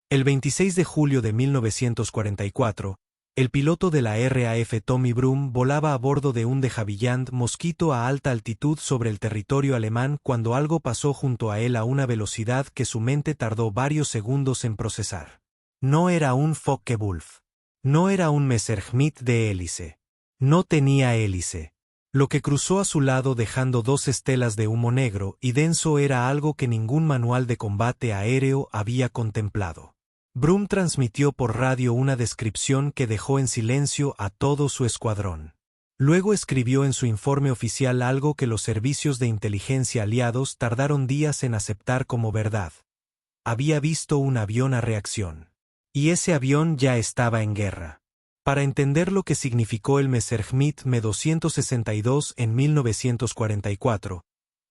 El 26 de julio de 1944, el piloto de la RAF Tommy Broom volaba a bordo de un de Havilland Mosquito a alta altitud sobre el territorio alemán cuando algo pasó junto a él a una velocidad que su mente tardó varios segundos en procesar. No era un Focke-Wulf. No era un Messerschmitt de hélice. No tenía hélice. Lo que cruzó a su lado dejando dos estelas de humo negro y denso era algo que ningún manual de combate aéreo había contemplado. Broom transmitió por radio una descripción que dejó en silencio a todo su escuadrón. Luego escribió en su informe oficial algo que los servicios de inteligencia aliados tardaron días en aceptar como verdad. Había visto un avión a reacción. Y ese avión ya estaba en guerra. Para entender lo que significó el Messerschmitt Me-262 en 1944,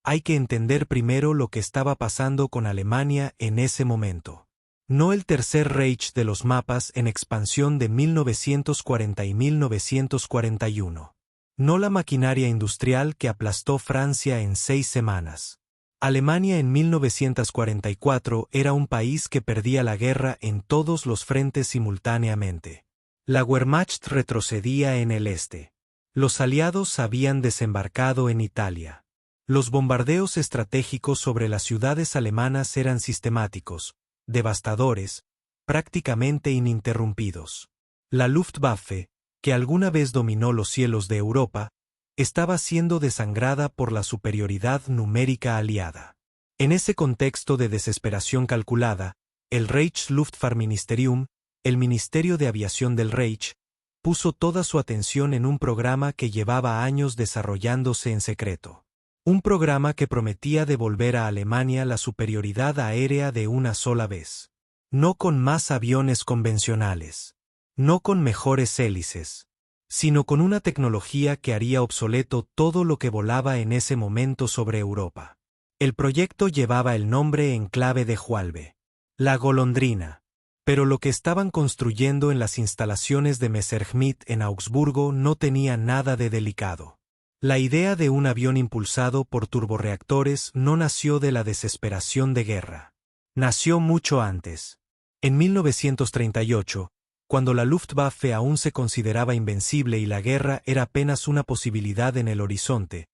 hay que entender primero lo que estaba pasando con Alemania en ese momento. No el Tercer Reich de los mapas en expansión de 1940 y 1941. No la maquinaria industrial que aplastó Francia en 6 semanas. Alemania en 1944 era un país que perdía la guerra en todos los frentes simultáneamente. La Wehrmacht retrocedía en el este. Los aliados habían desembarcado en Italia. Los bombardeos estratégicos sobre las ciudades alemanas eran sistemáticos, devastadores, prácticamente ininterrumpidos. La Luftwaffe, que alguna vez dominó los cielos de Europa, estaba siendo desangrada por la superioridad numérica aliada. En ese contexto de desesperación calculada, el Reichsluftfahrtministerium, el Ministerio de Aviación del Reich, puso toda su atención en un programa que llevaba años desarrollándose en secreto. Un programa que prometía devolver a Alemania la superioridad aérea de una sola vez. No con más aviones convencionales. No con mejores hélices. Sino con una tecnología que haría obsoleto todo lo que volaba en ese momento sobre Europa. El proyecto llevaba el nombre en clave de Jualve. La golondrina. Pero lo que estaban construyendo en las instalaciones de Messerschmitt en Augsburgo no tenía nada de delicado. La idea de un avión impulsado por turborreactores no nació de la desesperación de guerra. Nació mucho antes. En 1938, cuando la Luftwaffe aún se consideraba invencible y la guerra era apenas una posibilidad en el horizonte,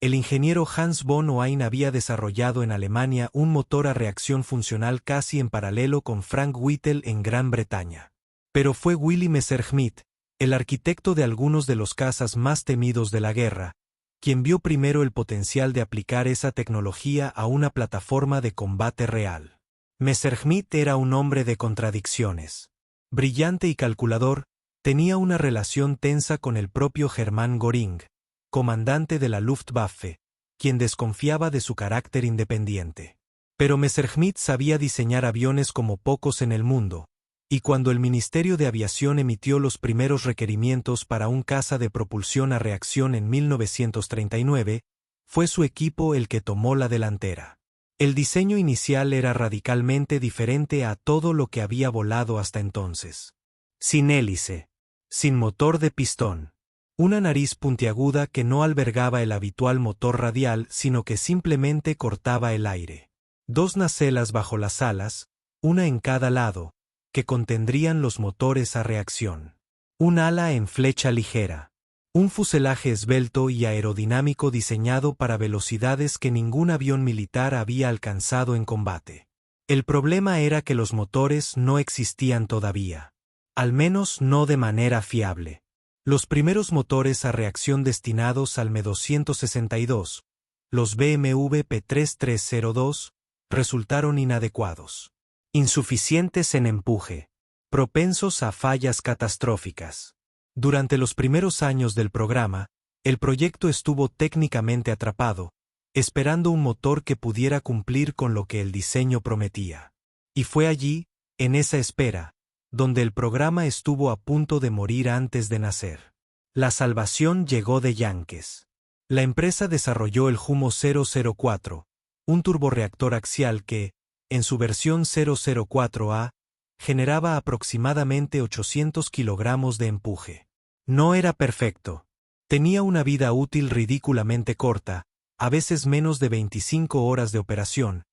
el ingeniero Hans von Ohain había desarrollado en Alemania un motor a reacción funcional casi en paralelo con Frank Whittle en Gran Bretaña. Pero fue Willy Messerschmitt, el arquitecto de algunos de los cazas más temidos de la guerra, quien vio primero el potencial de aplicar esa tecnología a una plataforma de combate real. Messerschmitt era un hombre de contradicciones. Brillante y calculador, tenía una relación tensa con el propio Hermann Göring, comandante de la Luftwaffe, quien desconfiaba de su carácter independiente. Pero Messerschmitt sabía diseñar aviones como pocos en el mundo, y cuando el Ministerio de Aviación emitió los primeros requerimientos para un caza de propulsión a reacción en 1939, fue su equipo el que tomó la delantera. El diseño inicial era radicalmente diferente a todo lo que había volado hasta entonces. Sin hélice. Sin motor de pistón. Una nariz puntiaguda que no albergaba el habitual motor radial sino que simplemente cortaba el aire. Dos nacelas bajo las alas, una en cada lado, que contendrían los motores a reacción. Un ala en flecha ligera. Un fuselaje esbelto y aerodinámico diseñado para velocidades que ningún avión militar había alcanzado en combate. El problema era que los motores no existían todavía. Al menos no de manera fiable. Los primeros motores a reacción destinados al Me-262, los BMW P3302, resultaron inadecuados. Insuficientes en empuje. Propensos a fallas catastróficas. Durante los primeros años del programa, el proyecto estuvo técnicamente atrapado, esperando un motor que pudiera cumplir con lo que el diseño prometía. Y fue allí, en esa espera, donde el programa estuvo a punto de morir antes de nacer. La salvación llegó de Yankees. La empresa desarrolló el Jumo 004, un turborreactor axial que, en su versión 004A, generaba aproximadamente 800 kilogramos de empuje. No era perfecto. Tenía una vida útil ridículamente corta, a veces menos de 25 horas de operación,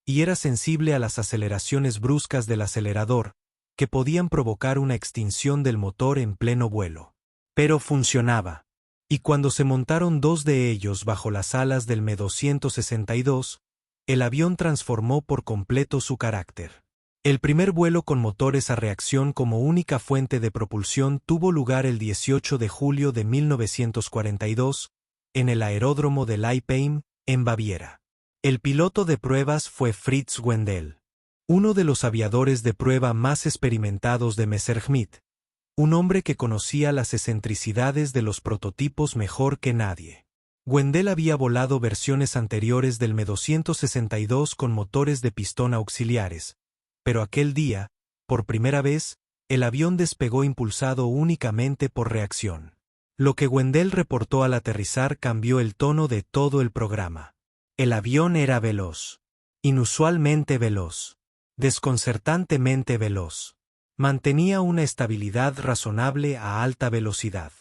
y era sensible a las aceleraciones bruscas del acelerador, que podían provocar una extinción del motor en pleno vuelo. Pero funcionaba. Y cuando se montaron dos de ellos bajo las alas del Me-262, el avión transformó por completo su carácter. El primer vuelo con motores a reacción como única fuente de propulsión tuvo lugar el 18 de julio de 1942, en el aeródromo de Leipein, en Baviera. El piloto de pruebas fue Fritz Wendell, uno de los aviadores de prueba más experimentados de Messerschmitt, un hombre que conocía las excentricidades de los prototipos mejor que nadie. Wendell había volado versiones anteriores del Me-262 con motores de pistón auxiliares, pero aquel día, por primera vez, el avión despegó impulsado únicamente por reacción. Lo que Wendell reportó al aterrizar cambió el tono de todo el programa. El avión era veloz. Inusualmente veloz. Desconcertantemente veloz. Mantenía una estabilidad razonable a alta velocidad.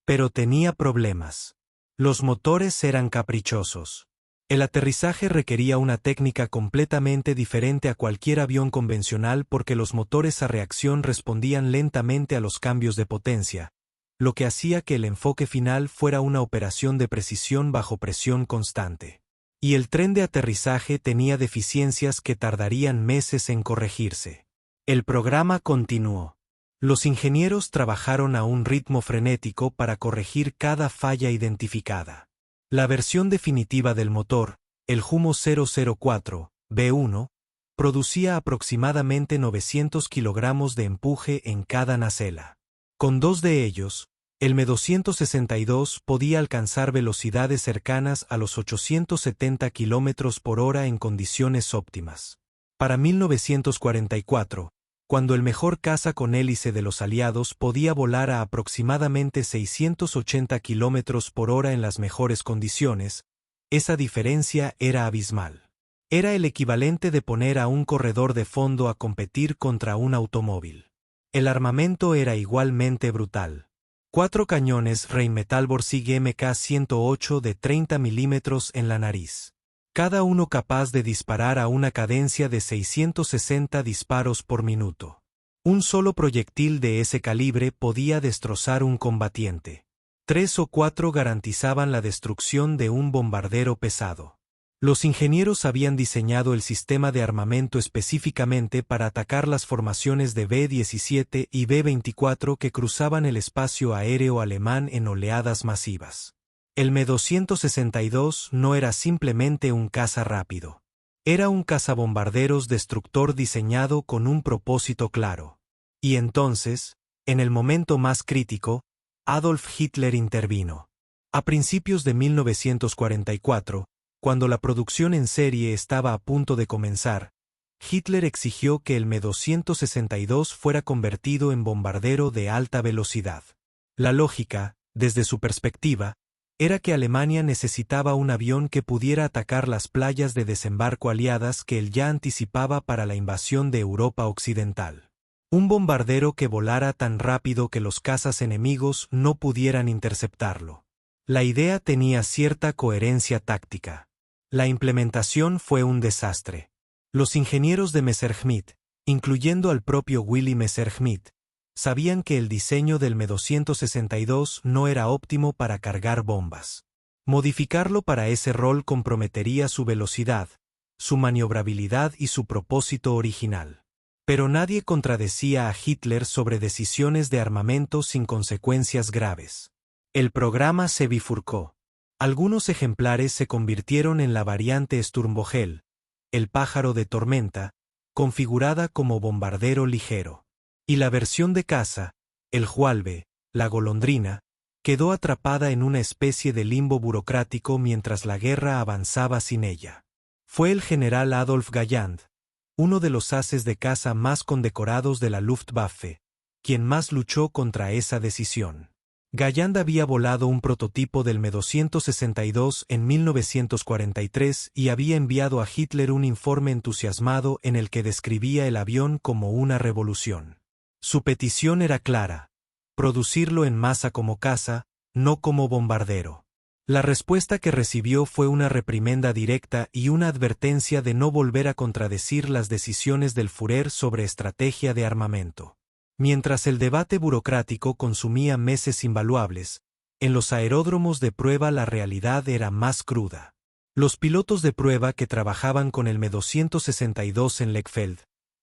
Pero tenía problemas. Los motores eran caprichosos. El aterrizaje requería una técnica completamente diferente a cualquier avión convencional porque los motores a reacción respondían lentamente a los cambios de potencia, lo que hacía que el enfoque final fuera una operación de precisión bajo presión constante. Y el tren de aterrizaje tenía deficiencias que tardarían meses en corregirse. El programa continuó. Los ingenieros trabajaron a un ritmo frenético para corregir cada falla identificada. La versión definitiva del motor, el Jumo 004, B1, producía aproximadamente 900 kilogramos de empuje en cada nacela. Con dos de ellos, el Me-262 podía alcanzar velocidades cercanas a los 870 km por hora en condiciones óptimas. Para 1944, cuando el mejor caza con hélice de los aliados podía volar a aproximadamente 680 km por hora en las mejores condiciones, esa diferencia era abismal. Era el equivalente de poner a un corredor de fondo a competir contra un automóvil. El armamento era igualmente brutal. 4 cañones Rheinmetall Borsig Mk-108 de 30 mm en la nariz. Cada uno capaz de disparar a una cadencia de 660 disparos por minuto. Un solo proyectil de ese calibre podía destrozar un combatiente. 3 o 4 garantizaban la destrucción de un bombardero pesado. Los ingenieros habían diseñado el sistema de armamento específicamente para atacar las formaciones de B-17 y B-24 que cruzaban el espacio aéreo alemán en oleadas masivas. El Me-262 no era simplemente un caza rápido. Era un cazabombarderos destructor diseñado con un propósito claro. Y entonces, en el momento más crítico, Adolf Hitler intervino. A principios de 1944, cuando la producción en serie estaba a punto de comenzar, Hitler exigió que el Me-262 fuera convertido en bombardero de alta velocidad. La lógica, desde su perspectiva, era que Alemania necesitaba un avión que pudiera atacar las playas de desembarco aliadas que él ya anticipaba para la invasión de Europa Occidental. Un bombardero que volara tan rápido que los cazas enemigos no pudieran interceptarlo. La idea tenía cierta coherencia táctica. La implementación fue un desastre. Los ingenieros de Messerschmitt, incluyendo al propio Willy Messerschmitt, sabían que el diseño del Me-262 no era óptimo para cargar bombas. Modificarlo para ese rol comprometería su velocidad, su maniobrabilidad y su propósito original. Pero nadie contradecía a Hitler sobre decisiones de armamento sin consecuencias graves. El programa se bifurcó. Algunos ejemplares se convirtieron en la variante Sturmvogel, el pájaro de tormenta, configurada como bombardero ligero. Y la versión de caza, el Hwalbe, la golondrina, quedó atrapada en una especie de limbo burocrático mientras la guerra avanzaba sin ella. Fue el general Adolf Galland, uno de los ases de caza más condecorados de la Luftwaffe, quien más luchó contra esa decisión. Galland había volado un prototipo del Me-262 en 1943 y había enviado a Hitler un informe entusiasmado en el que describía el avión como una revolución. Su petición era clara: producirlo en masa como caza, no como bombardero. La respuesta que recibió fue una reprimenda directa y una advertencia de no volver a contradecir las decisiones del Führer sobre estrategia de armamento. Mientras el debate burocrático consumía meses invaluables, en los aeródromos de prueba la realidad era más cruda. Los pilotos de prueba que trabajaban con el Me-262 en Lechfeld,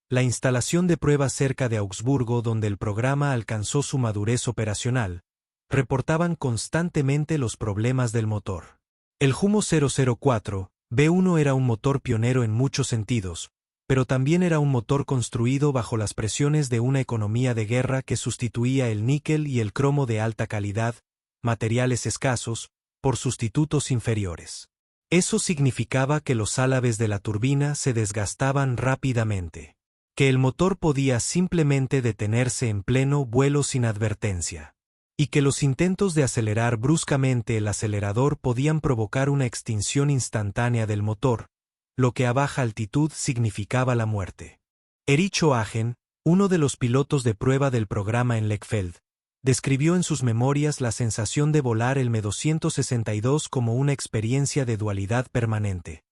la instalación de prueba cerca de Augsburgo donde el programa alcanzó su madurez operacional, reportaban constantemente los problemas del motor. El Humo 004 B1 era un motor pionero en muchos sentidos, pero también era un motor construido bajo las presiones de una economía de guerra que sustituía el níquel y el cromo de alta calidad, materiales escasos, por sustitutos inferiores. Eso significaba que los álabes de la turbina se desgastaban rápidamente, que el motor podía simplemente detenerse en pleno vuelo sin advertencia, y que los intentos de acelerar bruscamente el acelerador podían provocar una extinción instantánea del motor, lo que a baja altitud significaba la muerte. Erich Ohagen, uno de los pilotos de prueba del programa en Lechfeld, describió en sus memorias la sensación de volar el Me-262 como una experiencia de dualidad permanente.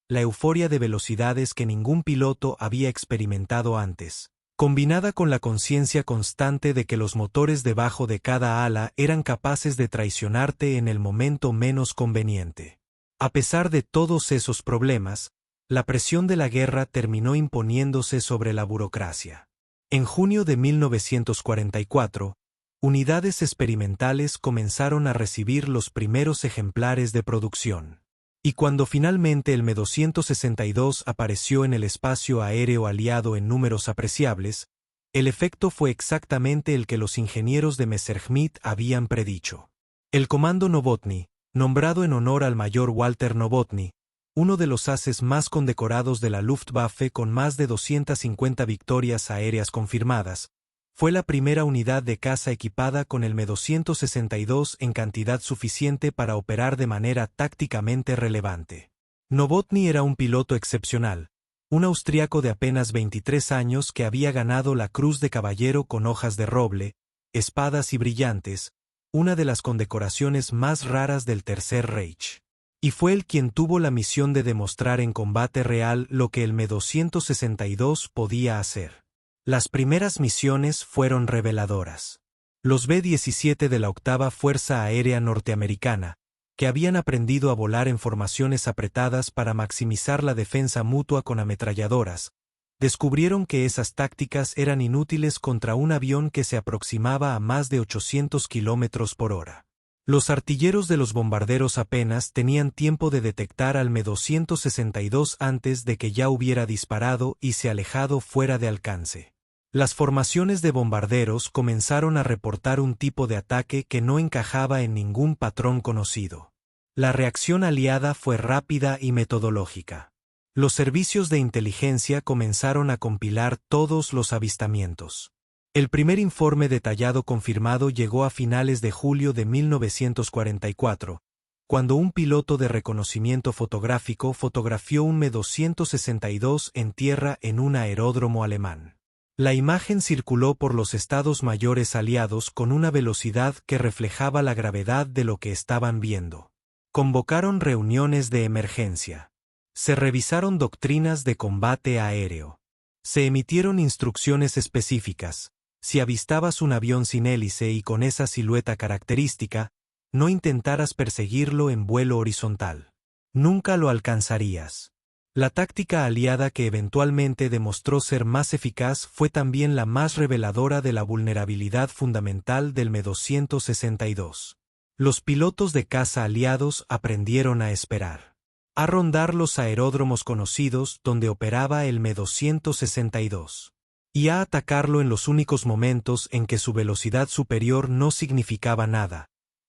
La euforia de velocidades que ningún piloto había experimentado antes, combinada con la conciencia constante de que los motores debajo de cada ala eran capaces de traicionarte en el momento menos conveniente. A pesar de todos esos problemas, la presión de la guerra terminó imponiéndose sobre la burocracia. En junio de 1944, unidades experimentales comenzaron a recibir los primeros ejemplares de producción. Y cuando finalmente el Me-262 apareció en el espacio aéreo aliado en números apreciables, el efecto fue exactamente el que los ingenieros de Messerschmitt habían predicho. El Comando Nowotny, nombrado en honor al mayor Walter Nowotny, uno de los ases más condecorados de la Luftwaffe con más de 250 victorias aéreas confirmadas, fue la primera unidad de caza equipada con el Me-262 en cantidad suficiente para operar de manera tácticamente relevante. Nowotny era un piloto excepcional, un austriaco de apenas 23 años que había ganado la Cruz de Caballero con hojas de roble, espadas y brillantes, una de las condecoraciones más raras del Tercer Reich. Y fue él quien tuvo la misión de demostrar en combate real lo que el Me-262 podía hacer. Las primeras misiones fueron reveladoras. Los B-17 de la Octava Fuerza Aérea Norteamericana, que habían aprendido a volar en formaciones apretadas para maximizar la defensa mutua con ametralladoras, descubrieron que esas tácticas eran inútiles contra un avión que se aproximaba a más de 800 km por hora. Los artilleros de los bombarderos apenas tenían tiempo de detectar al Me-262 antes de que ya hubiera disparado y se alejado fuera de alcance. Las formaciones de bombarderos comenzaron a reportar un tipo de ataque que no encajaba en ningún patrón conocido. La reacción aliada fue rápida y metodológica. Los servicios de inteligencia comenzaron a compilar todos los avistamientos. El primer informe detallado confirmado llegó a finales de julio de 1944, cuando un piloto de reconocimiento fotográfico fotografió un Me-262 en tierra en un aeródromo alemán. La imagen circuló por los estados mayores aliados con una velocidad que reflejaba la gravedad de lo que estaban viendo. Convocaron reuniones de emergencia. Se revisaron doctrinas de combate aéreo. Se emitieron instrucciones específicas. Si avistabas un avión sin hélice y con esa silueta característica, no intentaras perseguirlo en vuelo horizontal. Nunca lo alcanzarías. La táctica aliada que eventualmente demostró ser más eficaz fue también la más reveladora de la vulnerabilidad fundamental del Me-262. Los pilotos de caza aliados aprendieron a esperar. A rondar los aeródromos conocidos donde operaba el Me-262. Y a atacarlo en los únicos momentos en que su velocidad superior no significaba nada: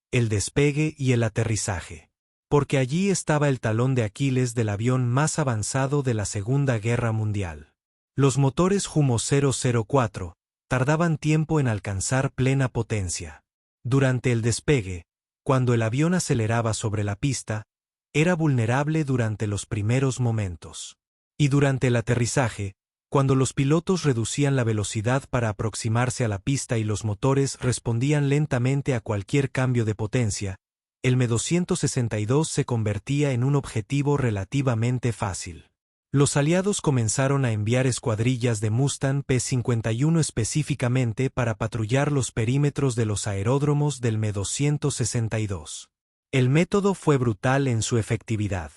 el despegue y el aterrizaje. Porque allí estaba el talón de Aquiles del avión más avanzado de la Segunda Guerra Mundial. Los motores Humo 004 tardaban tiempo en alcanzar plena potencia. Durante el despegue, cuando el avión aceleraba sobre la pista, era vulnerable durante los primeros momentos. Y durante el aterrizaje, cuando los pilotos reducían la velocidad para aproximarse a la pista y los motores respondían lentamente a cualquier cambio de potencia, el Me-262 se convertía en un objetivo relativamente fácil. Los aliados comenzaron a enviar escuadrillas de Mustang P-51 específicamente para patrullar los perímetros de los aeródromos del Me-262. El método fue brutal en su efectividad.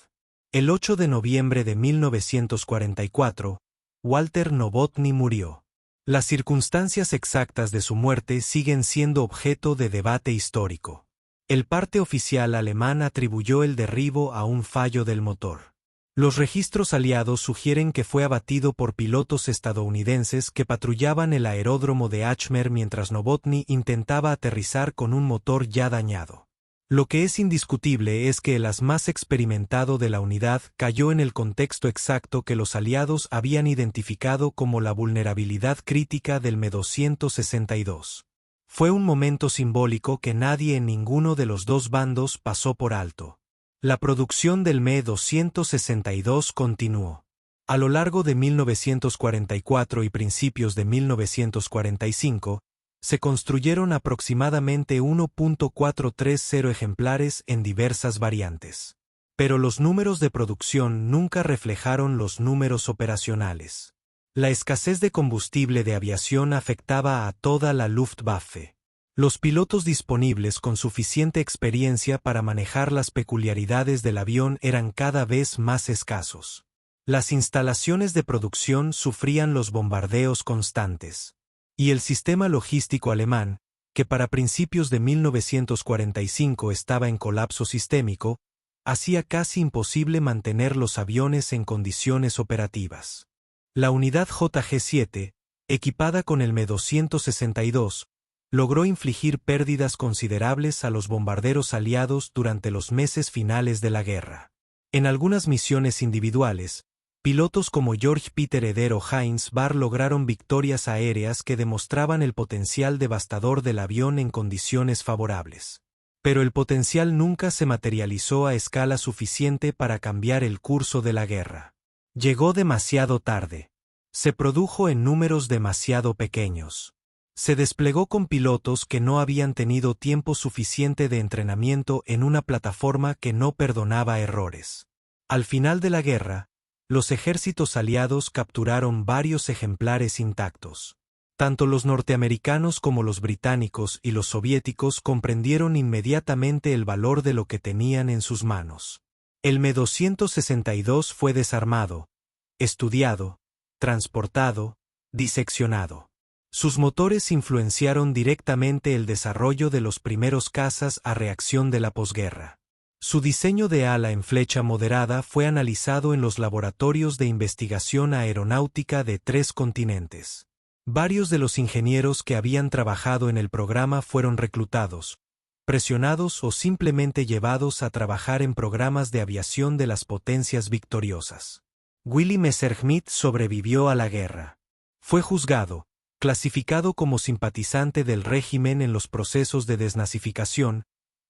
El 8 de noviembre de 1944, Walter Novotny murió. Las circunstancias exactas de su muerte siguen siendo objeto de debate histórico. El parte oficial alemán atribuyó el derribo a un fallo del motor. Los registros aliados sugieren que fue abatido por pilotos estadounidenses que patrullaban el aeródromo de Achmer mientras Novotny intentaba aterrizar con un motor ya dañado. Lo que es indiscutible es que el as más experimentado de la unidad cayó en el contexto exacto que los aliados habían identificado como la vulnerabilidad crítica del Me-262. Fue un momento simbólico que nadie en ninguno de los dos bandos pasó por alto. La producción del Me-262 continuó. A lo largo de 1944 y principios de 1945, se construyeron aproximadamente 1.430 ejemplares en diversas variantes. Pero los números de producción nunca reflejaron los números operacionales. La escasez de combustible de aviación afectaba a toda la Luftwaffe. Los pilotos disponibles con suficiente experiencia para manejar las peculiaridades del avión eran cada vez más escasos. Las instalaciones de producción sufrían los bombardeos constantes. Y el sistema logístico alemán, que para principios de 1945 estaba en colapso sistémico, hacía casi imposible mantener los aviones en condiciones operativas. La unidad JG-7, equipada con el Me-262, logró infligir pérdidas considerables a los bombarderos aliados durante los meses finales de la guerra. En algunas misiones individuales, pilotos como Georg Peter Eder o Heinz Barr lograron victorias aéreas que demostraban el potencial devastador del avión en condiciones favorables. Pero el potencial nunca se materializó a escala suficiente para cambiar el curso de la guerra. Llegó demasiado tarde. Se produjo en números demasiado pequeños. Se desplegó con pilotos que no habían tenido tiempo suficiente de entrenamiento en una plataforma que no perdonaba errores. Al final de la guerra, los ejércitos aliados capturaron varios ejemplares intactos. Tanto los norteamericanos como los británicos y los soviéticos comprendieron inmediatamente el valor de lo que tenían en sus manos. El Me-262 fue desarmado, estudiado, transportado, diseccionado. Sus motores influenciaron directamente el desarrollo de los primeros cazas a reacción de la posguerra. Su diseño de ala en flecha moderada fue analizado en los laboratorios de investigación aeronáutica de 3 continentes. Varios de los ingenieros que habían trabajado en el programa fueron reclutados, presionados o simplemente llevados a trabajar en programas de aviación de las potencias victoriosas. Willy Messerschmitt sobrevivió a la guerra. Fue juzgado, clasificado como simpatizante del régimen en los procesos de desnazificación,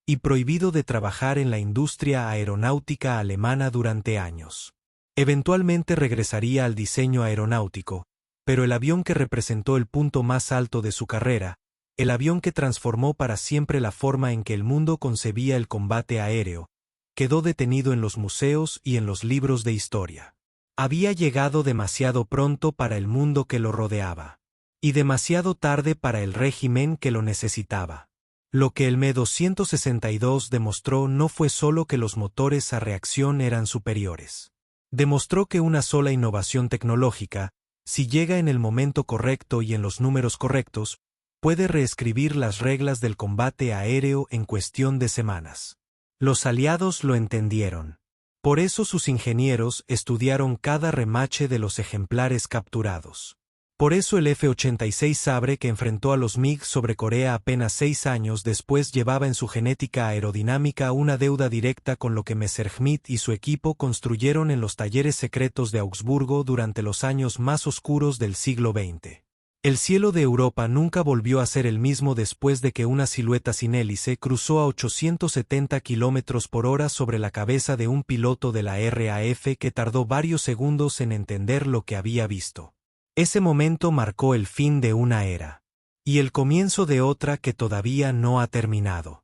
y prohibido de trabajar en la industria aeronáutica alemana durante años. Eventualmente regresaría al diseño aeronáutico, pero el avión que representó el punto más alto de su carrera, el avión que transformó para siempre la forma en que el mundo concebía el combate aéreo, quedó detenido en los museos y en los libros de historia. Había llegado demasiado pronto para el mundo que lo rodeaba, y demasiado tarde para el régimen que lo necesitaba. Lo que el Me-262 demostró no fue solo que los motores a reacción eran superiores. Demostró que una sola innovación tecnológica, si llega en el momento correcto y en los números correctos, puede reescribir las reglas del combate aéreo en cuestión de semanas. Los aliados lo entendieron. Por eso sus ingenieros estudiaron cada remache de los ejemplares capturados. Por eso el F-86 Sabre que enfrentó a los MiG sobre Corea apenas 6 años después llevaba en su genética aerodinámica una deuda directa con lo que Messerschmitt y su equipo construyeron en los talleres secretos de Augsburgo durante los años más oscuros del siglo XX. El cielo de Europa nunca volvió a ser el mismo después de que una silueta sin hélice cruzó a 870 km/h sobre la cabeza de un piloto de la RAF que tardó varios segundos en entender lo que había visto. Ese momento marcó el fin de una era, y el comienzo de otra que todavía no ha terminado.